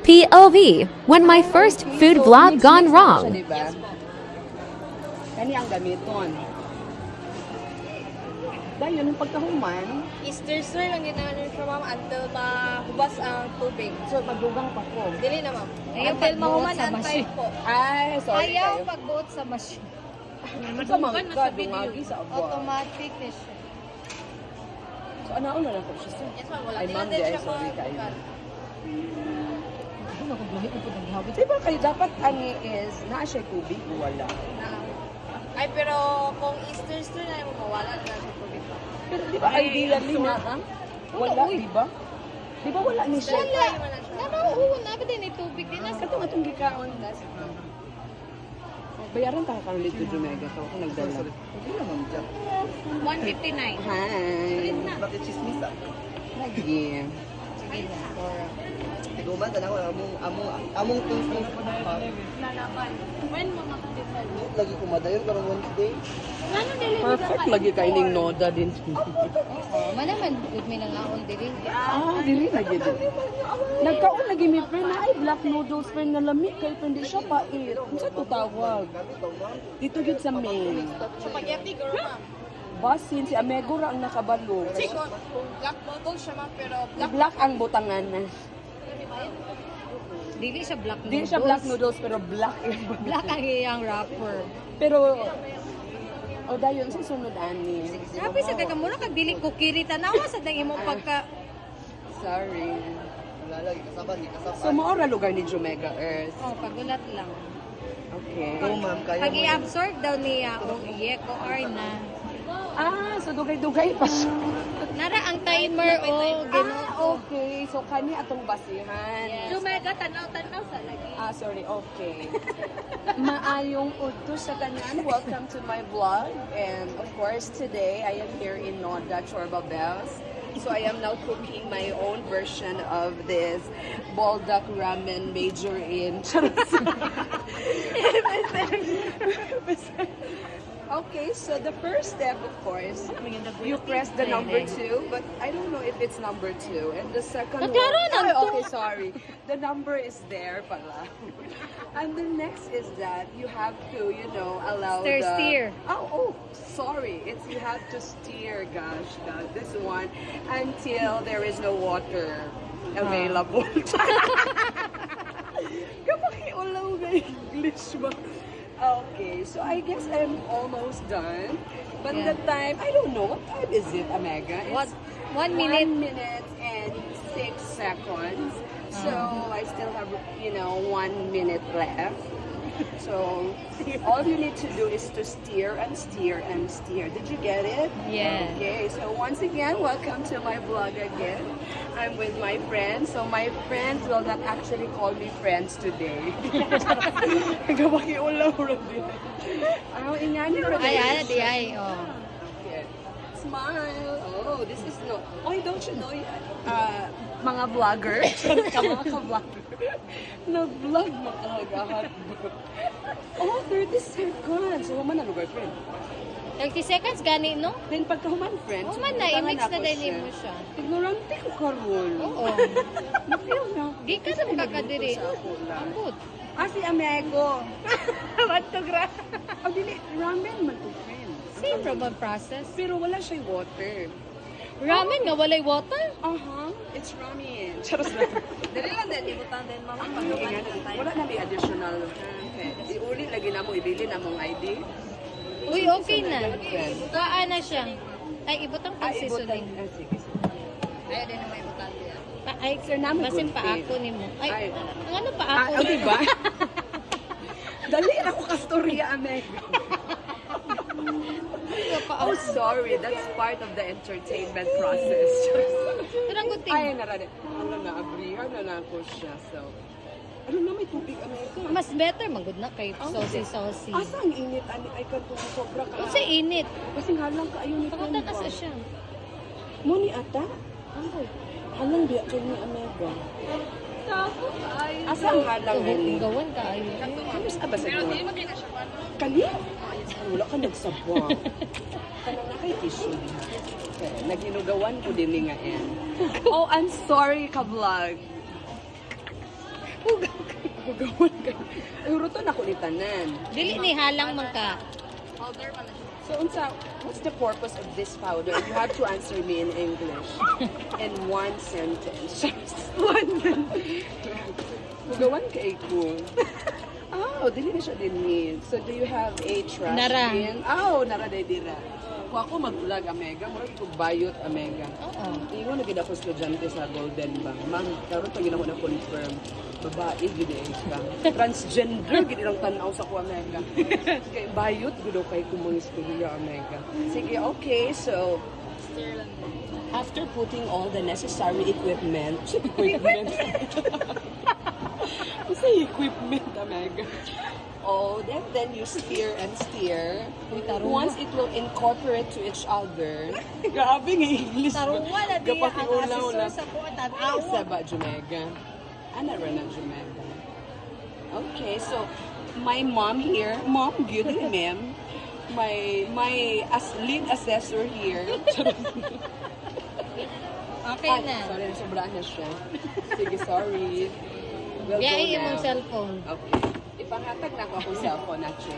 POV, when my first food vlog gone wrong. Kani ang gamiton. Dahil yung pagkahuman, Easter sir lang ginagawa siya ma'am until mahubas ang tubig. so magdugang pa ko. Dili na ma'am. Ayaw Until pagbuot mahuman sa ang machine. time po. Ay, sorry Ayaw kayo. pagbuot sa machine. Sa mga dungagi sa abwa. Automatic na siya. So, anauna na ko siya sir. Yes ma'am, wala. Ay, Dili ma'am, na din di, siya ay, sorry kayo. Ano kung gawin ko ng hawit? Di ba kayo dapat ani is, naa siya tubig o wala? Ay pero kung Easter sir na yung mawala na sa tubig po. Pero di ba ideally na ang? Wala, di ba? Di ba wala ni siya? Wala naman na siya. Oo, na ba din ay tubig din na Katong atong gikaon. Bayaran ta ka ulit to Mega so ako nagdala. Hindi naman dyan. 159. Hi. Bakit chismisa? Lagi. Sige na. Tiguman ka na ako, among tuntun. When mo makatipan? Lagi kumadayon karong Wednesday. Ano nila Perfect lagi kay ning noda din. Oo, manaman good may nangaon diri. Dili lagi din. Nagkaon lagi mi friend na ay black noodles friend nga lami kay hindi siya pait. Unsa to tawag? Dito gyud sa main. Spaghetti girl ma'am. Basin si Amego ra ang nakabalo. Kung black bottle siya ma'am pero black Black ang butangan na. Dili siya black noodles. Di siya black noodles pero black Black ang iyang wrapper. Pero o dayon sa sunod ani. Sabi sa taga mura kag dili ko kiri tanawa sa dang imong pagka Sorry. Wala lagi kasaba, di kasaba. So maora lugar ni Jomega Earth. oh pagulat lang. Okay. Oo ma'am, kaya Pag mo. i-absorb daw niya o iye ko or na. So dugay-dugay pa siya. Nara ang timer o Okay. So kani atong basihan. Jumega tanaw-tanaw sa lagi. Sorry. Okay. Maayong udto sa tanan. Welcome to my vlog. And of course, today I am here in Noda, Chorba Bells. So I am now cooking my own version of this baldak ramen major in. Okay, so the first step, of course, you press the number 2, but I don't know if it's number 2. And the second one, Nagkaroon ng oh, okay, sorry. The number is there pala. And the next is that you have to, allow Steer. Oh, sorry. It's you have to steer, gosh, this one until there is no water available. Kapag ulaw na English ba? Okay, so I guess I'm almost done. But Yeah. the time, I don't know, what time is it, Amega? It's 1 minute. 1 minute and 6 seconds. So I still have, 1 minute left. So all you need to do is to steer and steer and steer. Did you get it? Yeah. Okay, so once again, welcome to my vlog again. I'm with my friends. So my friends will not actually call me friends today. Gawakiulaw rin din. Ingani rin. Ay, di ay. Oh. Okay. Smile. Oh, this is no. Oh, don't you know, mga vlogger, mga ka-vlogger, nag-vlog makahagahat. Oh, 30 seconds. So, human na lugar, friend. 30 seconds gani no? Then, pagka-human, friend, Oh man na i-mix na din mo siya. Ignorante ko karon. Oo. Na-feel na. Di ka sa makakadiri. Ambot. Si Amego. What to gra? Oh, dili, ramen man to, friend. Same ramen process. Pero wala siyang water. Ramen nga walay water. It's ramen. Charos na. Dili lang din ibutan din ma'am ang Wala na may additional. Okay. Iuli lagi na mo, ibili na mong ID. Uy, okay na. Kaan na siya. Ay, ibutang Ibutan. pagsisuling. Sige. Ayaw din na may ibutan din. Ay, Sir, namin basin good pa thing. ako ni mo. Ay, Ay. ang ano pa ako? Diba? Dali ako kastorya, Amego. Oh, sorry. That's part of the entertainment process. Pero ang good thing. Ay, narade. Ano na, abrihan na ako siya. So, ano na, may tubig, Amego. Mas better magud na kay saucy. Asa ang init? Ay, kanto sobra ka. Kasi init. Kasi halang ka, ayun ni Pakunta na sa siya. Muni ata? Halang biya kay ni Amego. Asa ang halang ni? Gawan ka ayo. Kamus ba sa Pero gawa? di makita siya pa. Kani? Wala ka nagsabwa. Kanang na kay tissue. Naginugawan ko din nga yan. Oh, I'm sorry ka vlog. Hugawan ka. Pero to na tanan. Dili ni halang man ka. Powder man na siya. So, what's the purpose of this powder? You have to answer me in English. In one sentence. One sentence. Hugawan ka ko. Oh, dili na siya din. So, do you have a trash Nara. bin? Oh, nara day dira. Kung ako mag-vlog, Amega, mura ko bayot, Amega. Oo. Ingon na gid ako estudyante sa Golden Bank. Ma'am, karon pa ginawa na confirm. Babae gid ka. Transgender gid ilang tan-aw sa ko, Amega. Kay bayot gid kay kumong istorya, Amega. Sige, okay. So, after putting all the necessary equipment, What's the equipment, Amega? Oh, then you stir and stir. Once it will incorporate to each other. Grabe nga English. Tarungan na di ang Kapatiulaw asesor na. sa kuwan. Sa ba, Jumega? Ana rin ang Jumega. Okay, so my mom here, mom, good ma'am. My lead assessor here. Okay na. Sorry, sobrang na siya. Sige, sorry. We'll go Biyahe now. mong cellphone. Okay. Ipanghatag na ako akong cellphone actually.